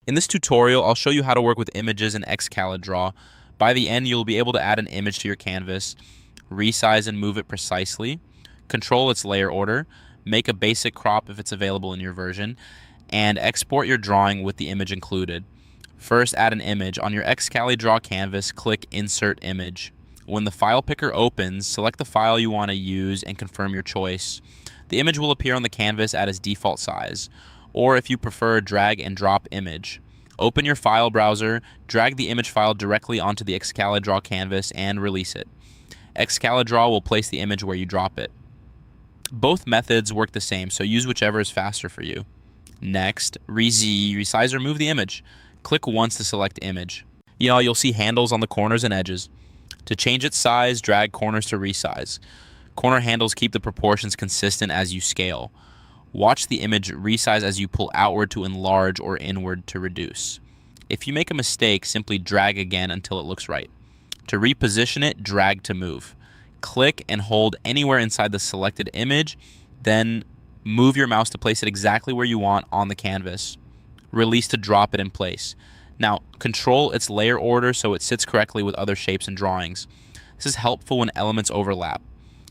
In this tutorial, I'll show you how to work with images in Excalidraw. By the end, you'll be able to add an image to your canvas, resize and move it precisely, control its layer order, make a basic crop if it's available in your version, and export your drawing with the image included. First, add an image. On your Excalidraw canvas, click Insert Image. When the file picker opens, select the file you want to use and confirm your choice. The image will appear on the canvas at its default size, or if you prefer, drag and drop image. Open your file browser, drag the image file directly onto the Excalidraw canvas, and release it. Excalidraw will place the image where you drop it. Both methods work the same, so use whichever is faster for you. Next, resize or move the image. Click once to select image. You'll see handles on the corners and edges. To change its size, drag corners to resize. Corner handles keep the proportions consistent as you scale. Watch the image resize as you pull outward to enlarge or inward to reduce. If you make a mistake, simply drag again until it looks right. To reposition it, drag to move. Click and hold anywhere inside the selected image, then move your mouse to place it exactly where you want on the canvas. Release to drop it in place. Now, control its layer order so it sits correctly with other shapes and drawings. This is helpful when elements overlap.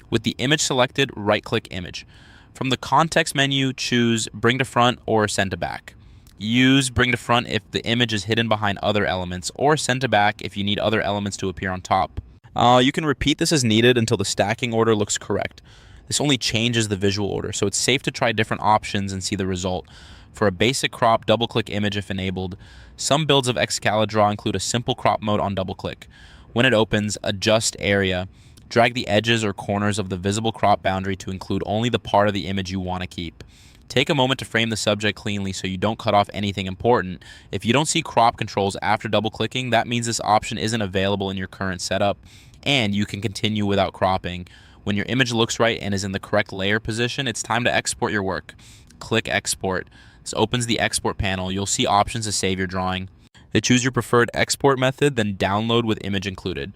With the image selected, right-click Image. From the context menu, choose Bring to Front or Send to Back. Use Bring to Front if the image is hidden behind other elements, or Send to Back if you need other elements to appear on top. You can repeat this as needed until the stacking order looks correct. This only changes the visual order, so it's safe to try different options and see the result. For a basic crop, double-click Image if enabled. Some builds of Excalidraw include a simple crop mode on double-click. When it opens, adjust area. Drag the edges or corners of the visible crop boundary to include only the part of the image you want to keep. Take a moment to frame the subject cleanly so you don't cut off anything important. If you don't see crop controls after double-clicking, that means this option isn't available in your current setup, and you can continue without cropping. When your image looks right and is in the correct layer position, it's time to export your work. Click Export. This opens the export panel. You'll see options to save your drawing. To choose your preferred export method, then download with image included.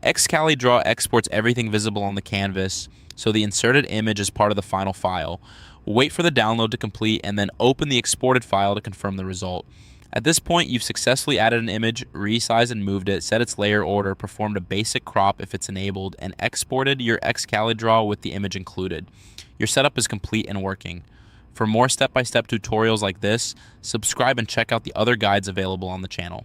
Excalidraw exports everything visible on the canvas, so the inserted image is part of the final file. Wait for the download to complete and then open the exported file to confirm the result. At this point, you've successfully added an image, resized and moved it, set its layer order, performed a basic crop if it's enabled, and exported your Excalidraw with the image included. Your setup is complete and working. For more step-by-step tutorials like this, subscribe and check out the other guides available on the channel.